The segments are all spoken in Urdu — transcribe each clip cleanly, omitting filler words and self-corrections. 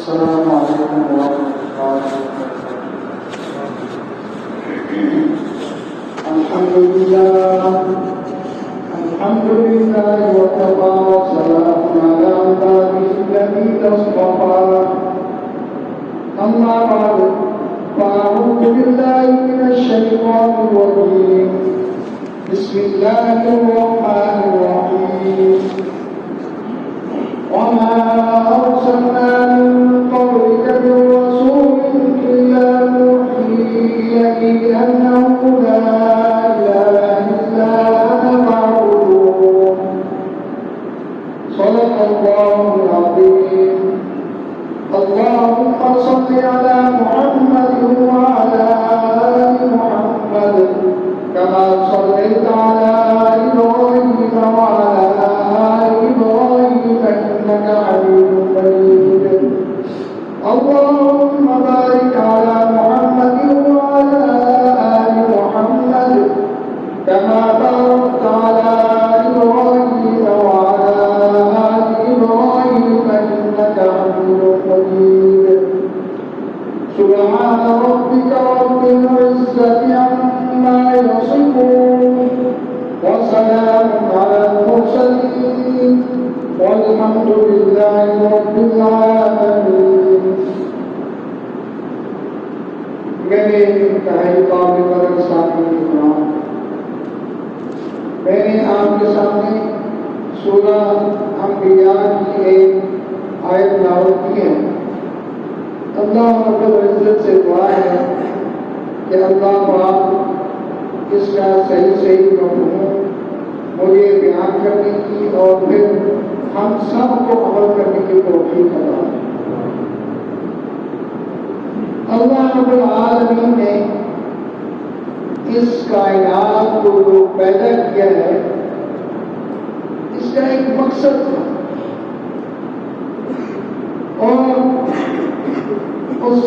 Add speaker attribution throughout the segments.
Speaker 1: السلام علیکم ورحمۃ اللہ وبرکاتہ۔ الحمد للہ وکفى وسلام علی عباده الذین اصطفى۔ اما بعد فاعوذ باللہ من الشیطان الرجیم۔ بسم اللہ الرحمن الرحیم۔ وما أرسلنا من قبلك من رسول إلا نوحي إليه أنه لا إله إلا أنا فاعبدون۔ صدق الله العظيم۔ اللهم صل على محمد وعلى آل محمد كما صليت على إبراهيم وعلى آل إبراهيم إنك حميد مجيد۔ اللهم بارك على محمد وعلى آل محمد كما باركت على إبراهيم وعلى آل إبراهيم إنك حميد مجيد۔ سبحان ربك رب العزة عما يصفون وسلام على المرسلين والحمد لله رب العالمين۔ میرے انتہائی قابل قدر ساتھی کرام، میں نے آپ کے سامنے سورہ انبیاء کی ایک آیت تلاوت کی ہے۔ اللہ رب العزت سے دعا ہے کہ اللہ پاک اس کا صحیح مفہوم مجھے بیان کرنے کی اور پھر ہم سب کو عمل کرنے کی توفیق عطا فرمائے۔ اللہ رب العالمین نے اس کائنات کو جو پیدا کیا ہے اس کا ایک مقصد تھا، اور اس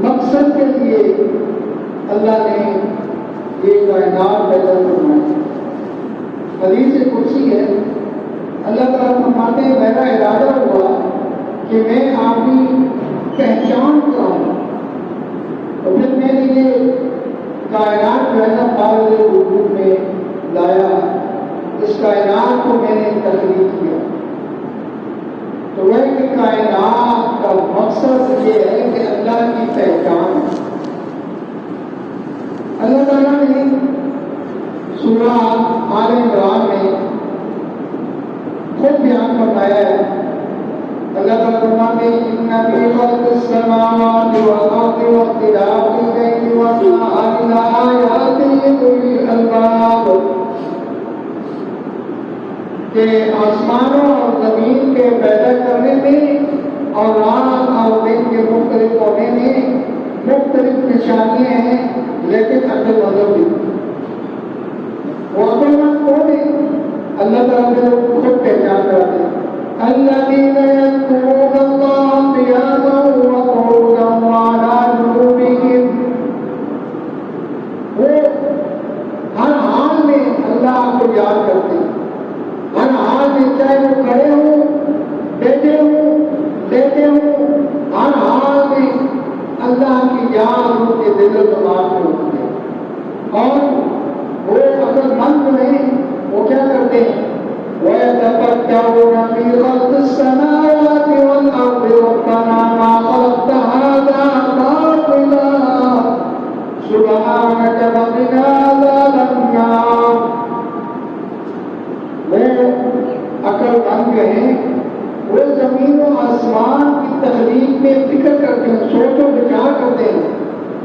Speaker 1: مقصد کے لیے اللہ نے یہ کائنات پیدا فرمائی۔ حدیث قدسی ہے، اللہ تعالیٰ فرماتے ہیں میرا ارادہ ہوا کہ میں آپ کی پہچان کراؤں، اور پھر میں نے یہ کائنات جو ہے نا قابل وجود میں لایا، اس کائنات کو میں نے تخلیق کیا۔ تو وہ کہ کائنات کا مقصد یہ ہے کہ اللہ کی پہچان۔ اللہ تعالیٰ نے سورہ آل عمران میں خود بیان فرمایا ہے۔ اللہ تعالیٰ فرماتے ہیں ان فی خلق السماوات والارض واختلاف الليل والنہار لآیات لأولی الالباب، کہ آسمانوں اور زمین کے پیدا کرنے میں اور رات اور دن کے مختلف ہونے میں مختلف نشانیاں ہیں، لیکن عقل مند بھی۔ وہ عقل مند کون ہے؟ اللہ تعالیٰ نے خود پہچان کراتے ہیں۔ الذین یذکرون اللہ قیاما وقعودا وعلی جنوبہم، وہ ہر حال میں اللہ کو یاد کرتے ہیں، ہر حال میں، چاہے وہ کھڑے ہوں، بیٹھے ہوں، لیٹے ہوں، ہر حال میں اللہ کی یاد ان کے دل و دماغ میں ہوتی ہے۔ اور وہ عقل مند جو ہیں وہ کیا کرتے ہیں؟ وَيَتَفَكَّرُونَ فِي خَلْقِ السَّمَاوَاتِ وَالْأَرْضِ رَبَّنَا مَا خَلَقْتَ هَذَا بَاطِلًا سُبْحَانَكَ فَقِنَا عَذَابَ النَّارِ۔ وہ عقل مند جو ہیں وہ زمین و آسمان کی تخلیق میں فکر کرتے ہیں، سوچ و بچار کرتے ہیں،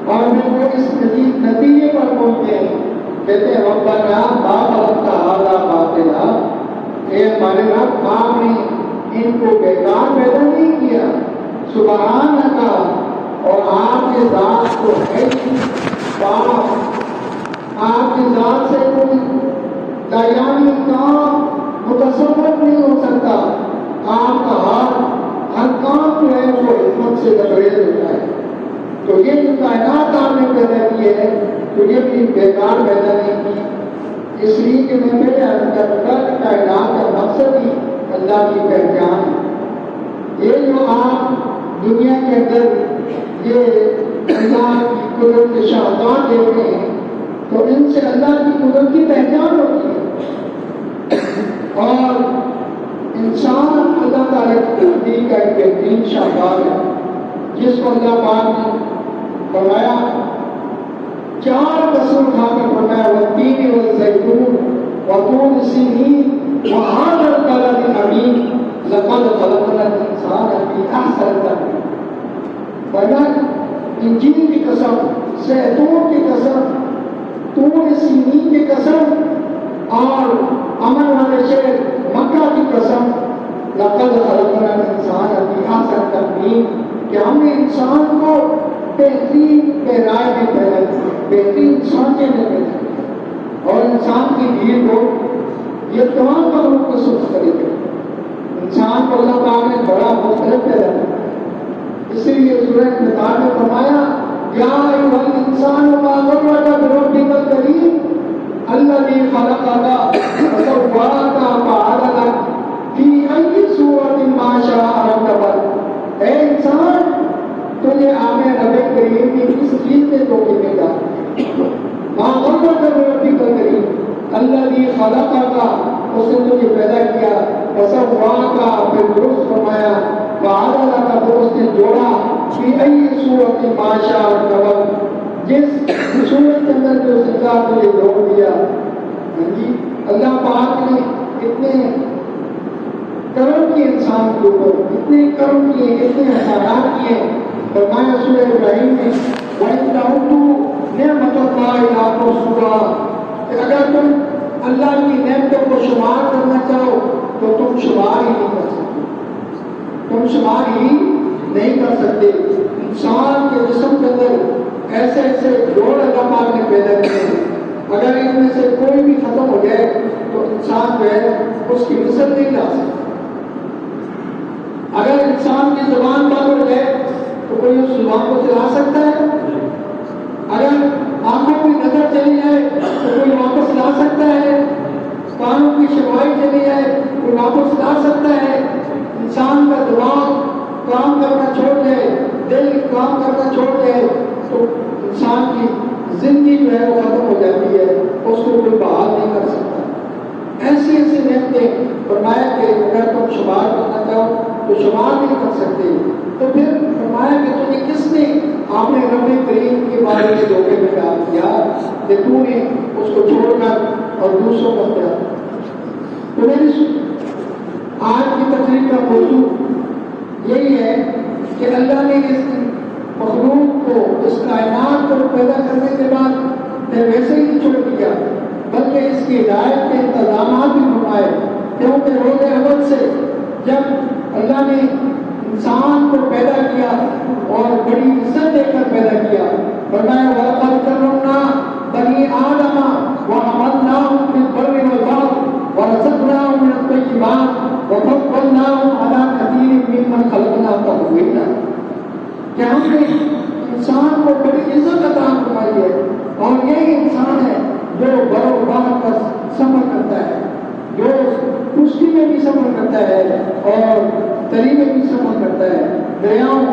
Speaker 1: اور پھر وہ اس نتیجے پر پہنچتے ہیں، کہتے ہیں ربنا ما خلقت هذا باطلا، اے ہمارے رب آپ نے ان کو بیکار پیدا نہیں کیا، سبحانک، اور آپ کی ذات کو ہے پاک، آپ کی ذات سے کوئی دایانی کام متصور نہیں ہو سکتا، آپ کا ہر کام جو ہے وہ حکمت سے لبریز ہوتا ہے۔ تو یہ جو کائنات آپ نے پیدا کی ہے تو یہ بھی بیکار پیدا نہیں کی، اس لیے کہ میں پہلے عرض کر چکا کہ کائنات کا مقصد ہی اللہ کی پہچان ہے۔ یہ جو آپ دنیا کے اندر یہ اللہ کی قدرت کے شاہدان دیکھ رہے ہیں تو ان سے اللہ کی قدرت کی پہچان ہوتی ہے. اور انسان اللہ تعالیٰ کی تخلیق کا ایک بہترین شاہکار ہے جس کو اللہ پاک نے فرمایا 4 قسم کھا کر فرمایا والتین والزیتون وطور سینین وهذا البلد الامین لقد خلقنا الانسان فی احسن تقویم. فرمایا انجیل کی قسم، زیتون کی قسم، طور سینین کی قسم اور امن والے شہر مکہ کی قسم لقد خلقنا الانسان فی احسن تقویم کہ ہم نے انسان کو بہترین پیرائے میں پیدا کیا، بہترین انسان کے میں پیدا کیا. اور انسان کی بھیڑ کو یہ تمام مخلوق کو سب کرے گا. انسان کو اللہ پاک نے بڑا مختلف پیدا کیا. اسی لیے سورہ انفطار میں فرمایا یا ایھا الانسان ما غرک بربک الکریم الذی خلقک فسواک فعدلک فی ای صورت ما شاء رکبک. اے انسان تجھے آنے رب کریم کی کس چیز نے دھوکے میں ڈالا؟ ما غرک بربک الکریم الذی خلقک، اس نے تجھے پیدا کیا، فسواک پھر درست فرمایا، فعدلک پھر اس نے جوڑا، فی ای صورت ما شاء رکبک، جس صورت کے اندر جو سزا تجھے جوڑ دیا. اللہ پاک نے اتنے کرم کیے انسان کے اوپر، اتنے کرم کیے، اتنے احسانات کیے. فرمایا سورہ ابراہیم میں وَإِن تَعُدُّوا نِعْمَتَ اللَّهِ لَا تُحْصُوهَا، کہ اگر تم اللہ کی نعمتوں کو شمار کرنا چاہو تو تم شمار ہی نہیں کر سکتے، تم شمار ہی نہیں کر سکتے. انسان کے جسم کے اندر ایسے ایسے جوڑ اللہ پاک نے پیدا کیے ہیں، اگر ان میں سے کوئی بھی ختم ہو جائے تو انسان جو ہے اس کی مثل نہیں لا سکتا. اگر انسان کی زبان بند ہو جائے تو کوئی اس زبان کو چلا سکتا ہے؟ اگر آنکھوں کی نظر چلی جائے تو کوئی واپس لا سکتا ہے؟ کانوں کی شنوائی چلی جائے کوئی واپس لا سکتا ہے؟ انسان کا دماغ کام کرنا چھوڑ دے، دل کام کرنا چھوڑ دے تو انسان کی زندگی جو ہے وہ ختم ہو جاتی ہے، اس کو کوئی بحال نہیں کر سکتا. ایسی ایسی نعمتیں فرمایا کہ اگر تم شمار کرنا چاہو تو شمار نہیں کر سکتے. تو پھر فرمایا کہ تجھے کس نے آپ نے رب کریم کے بارے میں دھوکے میں ڈال دیا کہ تو نے اس کو چھوڑ کر اور دوسروں کو کیا. تو میری آج کی تقریر کا موضوع یہی ہے کہ اللہ نے اس مخلوق کو، اس کائنات کو پیدا کرنے کے بعد ویسے ہی چھوڑ دیا بلکہ اس کی ہدایت کے انتظامات بھی فرمائے. کیونکہ روز اول سے جب اللہ نے انسان کو پیدا کیا اور بڑی عزت دے کر پیدا کیا، فرمایا وَلَقَدْ كَرَّمْنَا بَنِي آدَمَ وَحَمَلْنَاهُمْ فِي الْبَرِّ وَالْبَحْرِ وَرَزَقْنَاهُم مِّنَ الطَّيِّبَاتِ وَفَضَّلْنَاهُمْ عَلَىٰ كَثِيرٍ مِّمَّنْ خَلَقْنَا تَفْضِيلًا. کہ ہم نے انسان کو بڑی عزت عطا فرمائی ہے اور یہی انسان ہے جو بر و بحر کا سفر کرتا ہے، جو خشکی میں بھی سفر کرتا ہے اور تری میں بھی سفر کرتا ہے، دریاؤں،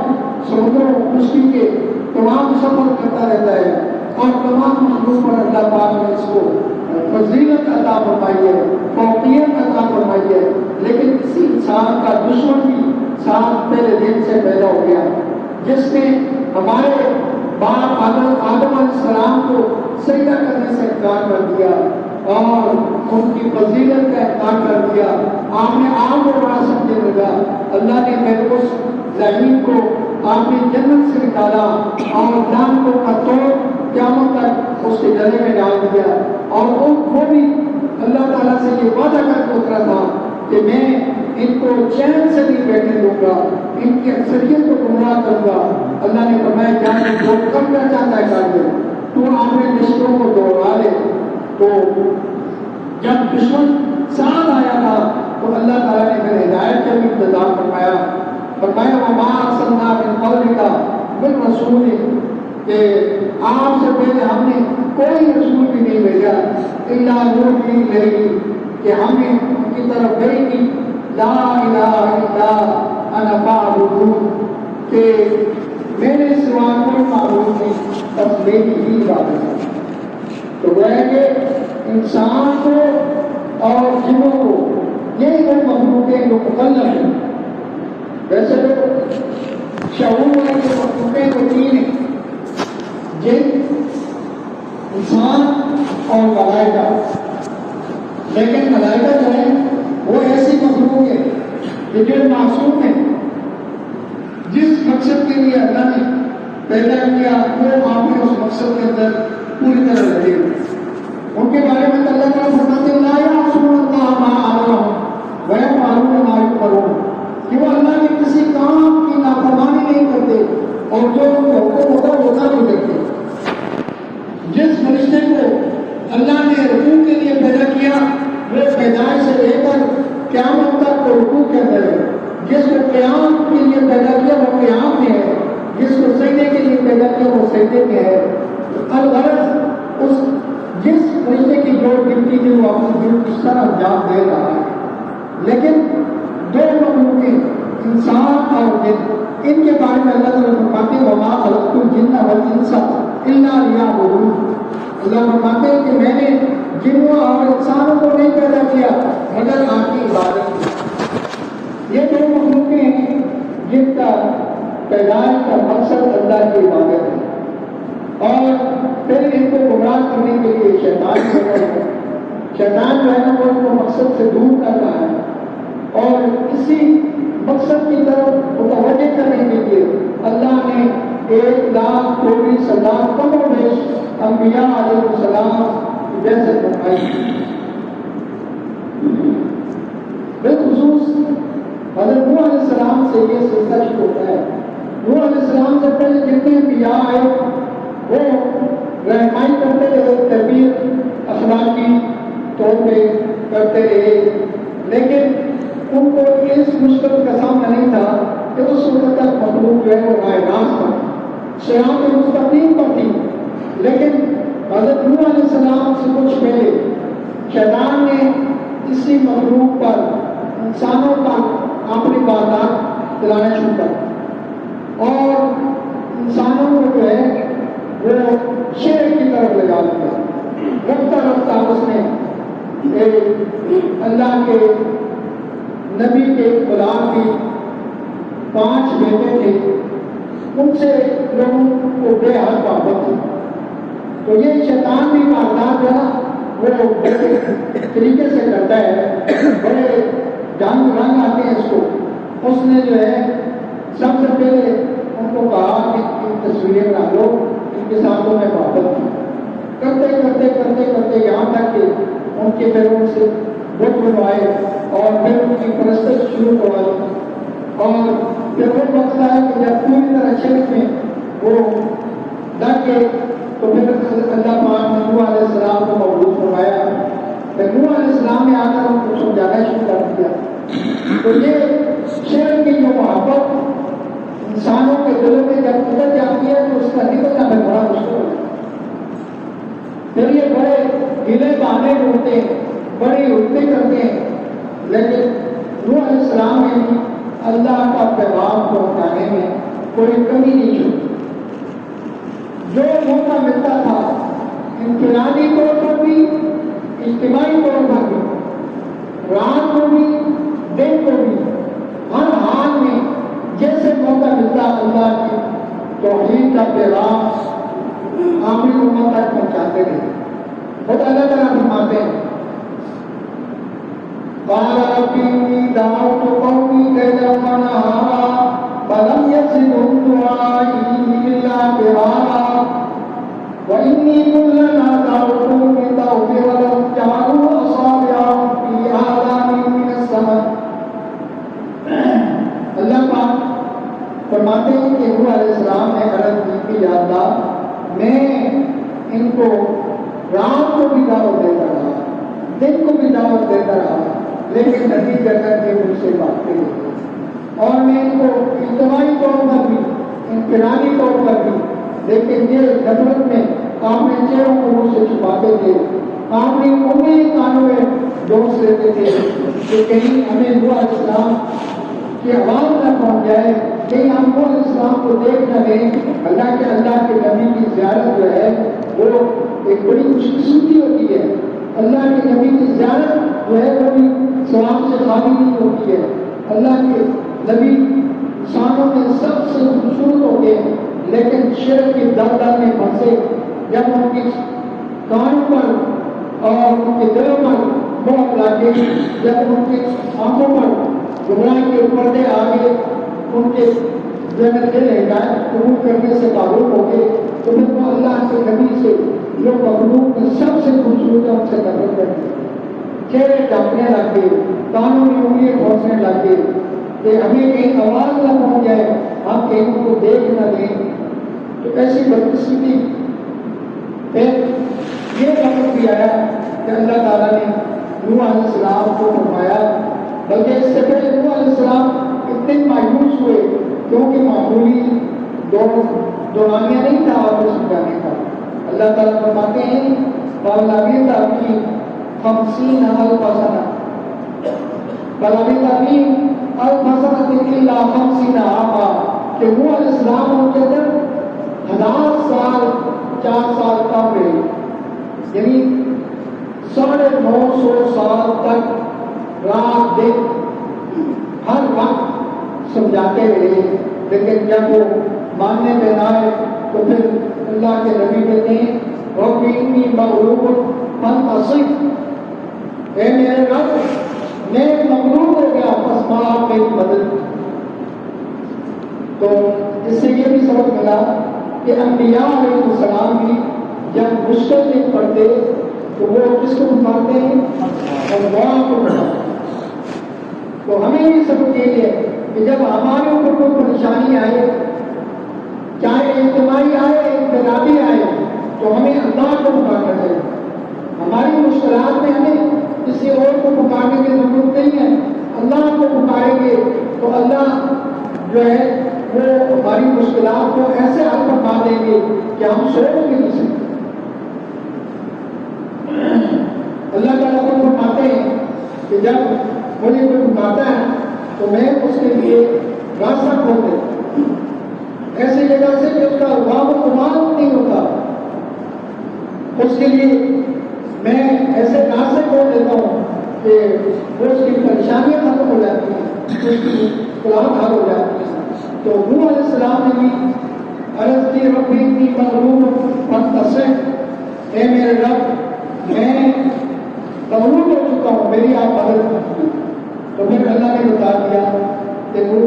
Speaker 1: سمندروں، خشکی کے تمام سفر کرتا رہتا ہے اور تمام مخلوق پر اللہ پاک نے اس کو فضیلت عطا فرمائی ہے، فوقیت عطا فرمائی ہے. لیکن اسی انسان کا دشمن بھی ساتھ پہلے دن سے پیدا ہو گیا جس نے ہمارے باپ آدم علیہ السلام کو سجدہ کرنے سے انکار کر دیا اور ان کی فضیلت کا انکار کر دیا. آپ نے آپ کو بڑا سمجھنے لگا. اللہ نے پہلے اس زمین کو آپ نے جنت سے نکالا اور جان کو توڑ قیامت تک اس کے گلے میں ڈال دیا اور وہ بھی اللہ تعالیٰ سے یہ وعدہ کر کے اترا تھا کہ میں ان کو چین سے نہیں بیٹھنے دوں گا، ان کی اکثریت کو گمراہ کروں گا. اللہ نے فرمایا جان جو کرنا چاہتا ہے کر دے، تو اپنے رشتوں کو دوڑا لے. تو جب دشمن ساتھ آیا تھا تو اللہ تعالیٰ نے پھر ہدایت کا بھی انتظام فرمایا. وَمَا أَرْسَلْنَا مِن قَبْلِكَ مِن رَّسُولٍ، کہ آپ سے پہلے ہم نے کوئی رسول بھی نہیں بھیجا إِلَّا نُوحِي إِلَيْهِ، کہ ہم نے ان کی طرف وحی کی لا الہ الا انا فاعبدون، کہ میرے سوا کوئی معبود نہیں، بس میری ہی عبادت ہے۔ تو وہ ہے کہ انسان کو اور جنوں کو یہ وہ مخلوقیں جو مکلف ہیں، ویسے تو شعور والے جو مخلوقیں تو تین ہیں، جن، انسان اور ملائکہ، لیکن ملائکہ جو ہے وہ ایسی مخلوق ہے کہ جو معصوم ہے، جس مقصد کے لیے اللہ نے پیدا کیا وہ آپ نے اس مقصد کے اندر پوری طرح لگے ہوئے۔ ان کے بارے میں اللہ تعالیٰ فرماتے ہیں لا یعصون اللہ ما امرهم ویفعلون ما یؤمرون، کہ وہ اللہ کے کسی کام کی نافرمانی نہیں کرتے اور جو ان کو حکم ہوتا ہے وہ نہ بھی کرتے۔ جس فرشتے کو اللہ نے رکوع کے لیے پیدا کیا وہ پیدائش سے لے کر قیامت تک تو رکوع کے اندر ہے، جس کو قیام کے لیے پیدا کیا وہ قیام میں ہے، جس کو سجدے کے لیے پیدا کیا وہ سجدے میں ہے۔ الغرض اس جس فرشتے کی جو ڈیوٹی تھی وہ اپنی ڈیوٹی اس طرح انجام دے رہا ہے، لیکن دو مخلوقیں انسان اور جن، ان کے بارے میں اللہ تعالیٰ فرماتے ہیں وما خلقت الجن والانس الا لیعبدون۔ اللہ فرماتے ہیں کہ میں نے جنوں اور انسانوں کو نہیں پیدا کیا مگر آپ کی عبادت کی۔ یہ دو مخلوقیں ہیں جن کا پیدائش کا مقصد اللہ کی عبادت ہے، اور پھر ان کو گمراہ کرنے کے لیے شیطان جو ہے نا وہ ان کو مقصد سے دور کر رہا ہے، اور اسی مقصد کی طرف متوجہ کرنے کے لیے اللہ نے 1,24,000 کم و بیش انبیاء علیہ السلام کی بعثت فرمائی۔ بالخصوص حضرت نوح علیہ السلام سے یہ سلسلہ شروع ہوتا ہے۔ نوح علیہ السلام سے پہلے جتنے انبیاء آئے وہ رہنمائی کرتے رہے، تربیت اخلاقی طور پہ کرتے رہے، لیکن ان کو اس مشکل کا سامنا نہیں تھا کہ اس وقت تک مخلوق جو ہے وہ رائے راست پر صراط مستقیم پر تھی، لیکن حضرت نوح علیہ السلام سے کچھ پہلے شیطان نے اسی مخلوق پر، انسانوں پر اپنی باتات چلانا شروع کر، اور انسانوں کو جو ہے وہ شرک کی طرف لگا دیا۔ رفتہ رفتہ اس نے اللہ کے نبی کے غلام کی 5 بیٹے تھے، ان سے لوگوں کو بے حد محبت تھی، تو یہ شیطان بھی واردات جو ہے وہ بڑے طریقے سے کرتا ہے، بڑے جنگ رنگ آتے ہیں اس کو۔ اس نے جو ہے سب سے پہلے ان کو کہا کہ ان تصویریں بنا لو، ان کے ساتھ میں محبت کی، کرتے کرتے کرتے کرتے یہاں تک کہ ان کے پیروں سے بت بنوائے اور پھر ان کی پرستش شروع کروائی، اور پھر وہ وقت آیا کہ جب پوری طرح شرک میں وہ لگ گئے تو پھر اللہ پاک نے نوح علیہ السلام کو مبعوث فرمایا۔ پھر نوح علیہ السلام نے آ کر ان کو سمجھانا شروع کر دیا۔ تو یہ شرک کی جو محبت انسانوں کے دلوں میں جب اتر جاتی ہے تو اس کا نکلنا پھر بڑا مشکل ہوتا ہے۔ پھر یہ بڑے گلے بہانے ڈھونڈتے ہیں، بڑی حکمیں کرتے ہیں، لیکن نوح علیہ السلام نے بھی اللہ کا پیغام پہنچانے میں کوئی کمی نہیں چھوڑی۔ جو موقع ملتا تھا انفرادی طور پر بھی، اجتماعی طور پر بھی، رات کو بھی دن کو بھی، ہر حال میں جیسے موقع ملتا اللہ کی توحید کا پیغام آخری امت تک پہنچاتے رہے۔ خود اللہ تعالیٰ فرماتے ہیں قال رب إني دعوت قومي ليلا ونهارا فلم يزدهم دعائي إلا فرارا وإني كلما دعوتهم لتغفر لهم جعلوا أصابعهم في آذانهم من الصمت۔ اللہ پاک فرماتے ہیں کہ نوح علیہ السلام نے عرض کی کہ یا اللہ میں ان کو رات کو بھی دعوت دیتا رہا، دن کو بھی دعوت دیتا رہا، لیکن نتیجہ کر کے مجھ سے باتیں ہوئی، اور میں ان کو اجتماعی طور پر بھی، انفرادی طور پر بھی، لیکن یہ نفرت میں آپ نے چہروں کو مجھ سے چھپاتے تھے، آپ نے انہیں کانوں میں دوست لیتے تھے کہ کہیں ہمیں نوح علیہ السلام کی آواز نہ پہنچ جائے، کہیں ہم نوح علیہ السلام السلام کو دیکھنا دیں. اللہ کے نبی کی زیارت جو ہے وہ ایک بڑی خوش قسمتی ہوتی ہے. اللہ کے نبی کی زیارت جو ہے وہ بھی ثواب سے خالی نہیں ہوتی ہے. اللہ کے نبی انسانوں میں سب سے خوبصورت ہوتے ہیں، لیکن شرک کی دلدل میں پھنسے. جب ان کی کانوں پر اور ان کے دلوں پر موت لگے، جب ان کی آنکھوں پر گمراہی کے پردے آ گئے، ان کے دل ہدایت قبول کرنے سے معروف ہو گئے، تو پھر وہ اللہ کے نبی سے جو مخلوق میں سب سے خوبصورت ہے ان سے نفرت کرتے، چہرے ڈھانپنے لگ گئے، کانوں میں انگلیاں پھونسنے لگ گئے کہ ہمیں کہیں آواز نہ پہنچ جائے، ہم کہیں ان کو دیکھ نہ دیں. تو ایسی بدقسمتی پھر یہ وقت بھی آیا کہ اللہ تعالیٰ نے نوح علیہ السلام کو فرمایا، بلکہ اس سے پہلے نوح علیہ السلام اتنے مایوس ہوئے کیونکہ معمولی دورانیہ نہیں تھا آپ کو سمجھانے کا. اللہ تعالیٰ فرماتے ہیں بلاغی تعلیم 50,000 سنہ، بلاغی تعلیم الفسنۃ الا 50 عاما، کہ نوح علیہ السلام ان کے اندر 1000 سال 4 سال کم رہے، یعنی 950 سال تک رات دن ہر وقت سمجھاتے رہے. لیکن جب وہ ماننے میں نہ آئے تو پھر اللہ کے نبی کہتے ہیں رب انی مغلوب فانتصر، اے میرے رب میں مغلوب ہو گیا، بس آپ میری مدد. تو اس سے یہ بھی سبق ملا کہ انبیاء علیہ السلام بھی جب مشکل میں پڑتے تو وہ کس کو پکارتے ہیں؟ اللہ کو پکارتے ہیں. تو ہمیں بھی سبق یہ ہے کہ جب ہمارے اوپر کوئی پریشانی آئے، چاہے اجتماعی آئے انفرادی آئے، تو ہمیں اللہ کو پکارنا چاہیے. ہماری مشکلات میں ہمیں کسی اور کو پکارنے کی ضرورت نہیں ہے. اللہ کو پکاریں گے تو اللہ جو ہے وہ ہماری مشکلات کو ایسے حل فرما دیں گے کہ ہم سوچ بھی نہیں سکتے. اللہ تعالیٰ کو فرماتے ہیں کہ جب مجھے کوئی پکارتا ہے تو میں اس کے لیے راستہ کھول دیتا ہوں، ایسی جگہ سے کہ اس کا وام و گمان نہیں ہوتا. اس کے لیے میں ایسے راستے کھول دیتا ہوں کہ وہ اس کی پریشانیاں ختم ہو جاتی ہیں، اس کی مشکلات حل ہو جاتی ہیں. تو نوح علیہ السلام نے بھی عرض کی رب انی مغلوب فانتصر، اے میرے رب میں مغلوب ہو چکا ہوں، میری آپ مدد کیجیے. تو پھر اللہ نے بتا دیا کہ وہ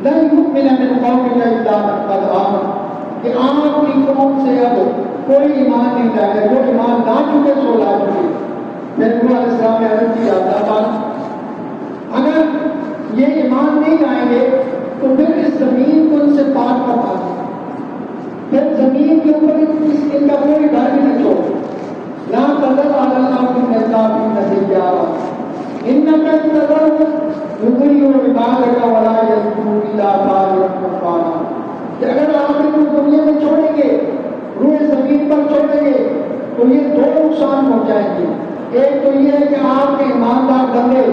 Speaker 1: لن یؤمن من قومک الا من قد آمن، کہ آپ کی قوم سے اب کوئی ایمان نہیں لائے گا، جو ایمان لا چکے سو لا چکے. پھر نوح علیہ السلام نے عرض کیا اللہ اگر یہ ایمان نہیں لائیں گے تو پھر اس زمین کو ان سے پاک کروا دیں، پھر زمین کے اوپر ان کا کوئی گھر بھی نہ چھوڑ. لا تذر علی الارض من الکافرین دیارا انک ان تذرهم یضلوا عبادک ولا یلدوا الا فاجرا کفارا، کہ اگر آپ ان کو دنیا میں چھوڑیں گے، روئے زمین پر چھوڑیں گے تو یہ دو نقصان ہو جائیں گے. ایک تو یہ ہے کہ آپ کے ایماندار بندے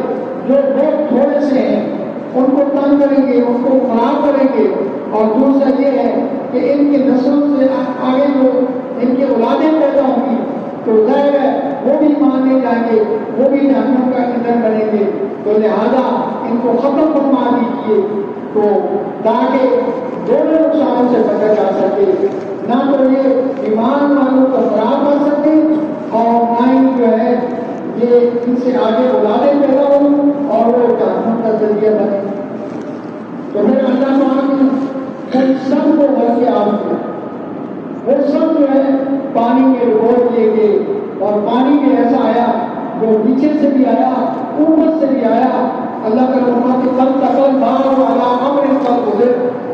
Speaker 1: جو بہت تھوڑے سے ہیں ان کو تنگ کریں گے، ان کو خراب کریں گے. اور دوسرا یہ ہے کہ ان کی نسلوں سے آگے جو ان کی اولادیں پیدا ہوں گی تو ظاہر ہے وہ بھی ماننے جائیں گے، وہ بھی جہنم کا ایندھن بنیں گے. تو لہذا ان کو ختم فرما دیجیے تو تاکہ دونوں نقصانوں سے بچا جا سکے، نہ تو یہ ایمان والوں کو خراب کر سکے اور نہ ہی جو ہے یہ ان سے آگے اولادیں پیدا ہوں اور وہ جہنم کا ذریعہ بنے. تو پھر اللہ تعالیٰ نے ان سب کو بھر کے آگ کیا، وہ سب جو ہے پانی میں ڈبو دیے گئے. اور پانی میں ایسا آیا جو نیچے سے بھی آیا اوپر سے بھی آیا. اللہ کا فرمان کہ کل تقل بار والا امر کا گزر،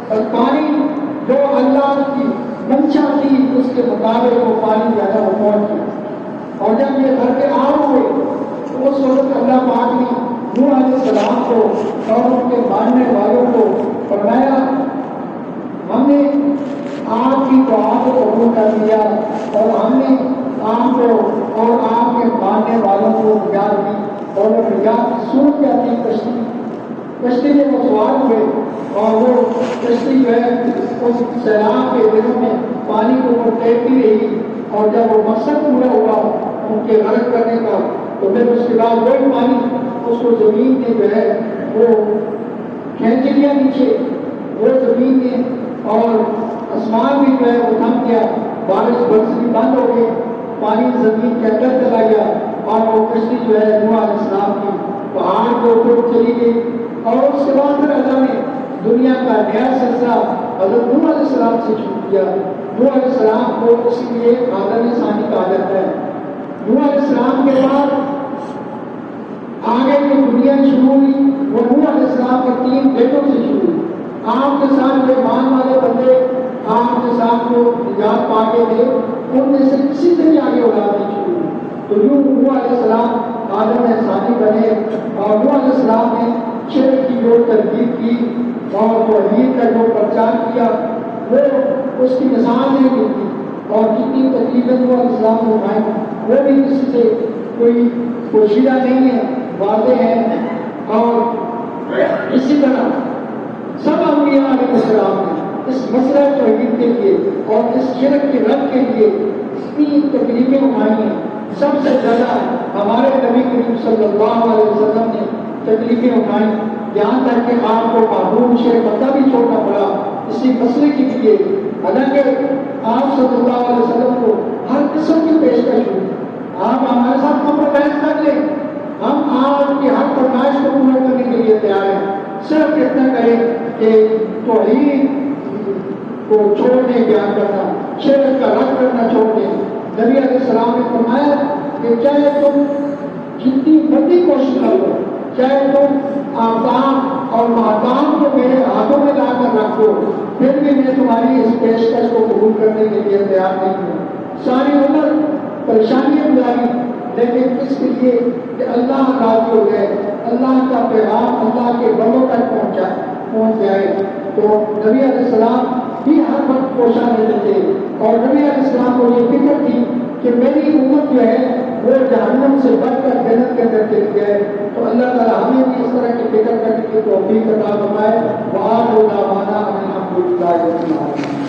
Speaker 1: اور پانی جو اللہ کی منشا تھی اس کے مطابق وہ پانی جو ہے وہ پہنچ گیا. اور جب یہ گھر کے آگ ہوئے تو اس وقت اللہ پاک نے نوح علیہ السلام کو اور ان کے ماننے والوں کو فرمایا ہم نے آپ کی دعا کو قبول کر لیا اور ہم نے آپ کو اور آپ کے ماننے والوں کو نجات دی. اور وہ نجات کی صورت کیا تھی؟ کشتی میں وہ سوار ہوئے اور وہ کشتی جو ہے اس سیلاب کے دنوں میں پانی کو اوپر تیرتی رہی، اور جب وہ مقصد پورا ہوا ان کے غرق کرنے کا، تو پھر اس کے بعد وہی پانی اس کو زمین نے جو ہے وہ کھینچ لیا نیچے، وہ زمین نے، اور آسمان بھی جو ہے وہ تھم گیا، بارش برسنی بند ہو گئی، پانی زمین کے اندر چلا گیا، اور وہ کشتی جو ہے نوح علیہ السلام کی پہاڑ کے اوپر چلی گئی۔ اور اس کے بعد پھر اللہ نے دنیا کا نیا سلسلہ حضرت نوح علیہ السلام سے شروع کیا۔ نوح علیہ السلام کو اسی لیے آدم ثانی کہا جاتا ہے۔ نوح علیہ السلام کے بعد آگے جو دنیا شروع ہوئی وہ نوح علیہ السلام کے 3 بیٹوں سے شروع ہوئی۔ آپ کے ساتھ جو ایمان والے بندے آپ کے ساتھ جو نجات پا کے تھے ان میں سے کسی سے بھی آگے اولاد نہیں شروع ہوئی۔ تو یوں نوح علیہ السلام آدم ثانی بنے، اور نوح علیہ السلام نے شرک کی جو ترغیب کی اور توحید کا جو پرچار کیا وہ اس کی مثال نہیں ملتی، اور جتنی تکلیفیں نوح علیہ السلام نے اٹھائیں وہ بھی کسی سے کوئی پوشیدہ نہیں ہے، واضح ہے۔ اور اسی طرح سب انبیاء علیہ السلام نے اس مسئلہ توحید کے لیے اور اس شرک کے رد کے لیے اتنی تکلیفیں اٹھائی ہیں۔ سب سے زیادہ ہمارے نبی کریم صلی اللہ علیہ وسلم نے تکلیفیں اٹھائیں، یہاں تک کہ آپ کو معلوم شیخ مکہ بھی چھوڑنا پڑا اسی مسئلے کے لیے، حالانکہ آپ صلی اللہ علیہ وسلم کو ہر قسم کی پیشکش ہوئی، آپ ہمارے ساتھ کمپرومائز کر لیں، ہم آپ کی ہر فرمائش کو پورا کرنے کے لیے تیار ہیں، صرف اتنا کریں کہ توحید کو چھوڑ دیں، بیان کرنا، شرک کا رد کرنا چھوڑ دیں۔ نبی علیہ السلام نے فرمایا کہ چاہے تم جتنی بڑی کوشش کر لو، چاہے تم آفتاب اور مہتاب کو میرے ہاتھوں میں لا کر رکھو، پھر بھی میں تمہاری اس پیشکش کو قبول کرنے کے لیے تیار نہیں ہوں۔ ساری عمر پریشانیاں گزاری، لیکن اس کے لیے کہ اللہ راضی ہو جائے، اللہ کا پیغام اللہ کے بندوں تک پہنچ جائے۔ تو نبی علیہ السلام بھی ہر وقت کوشاں رہتے تھے، اور نبی علیہ السلام کو یہ فکر تھی کہ میری امت جو ہے وہ جہنم سے بچ کر جنت کے اندر چلی جائے۔ تو اللہ تعالیٰ ہمیں بھی اس طرح کی فکر کرنے کی توفیق عطا فرمائے۔ وآخر دعوانا ان الحمد للہ رب العالمین۔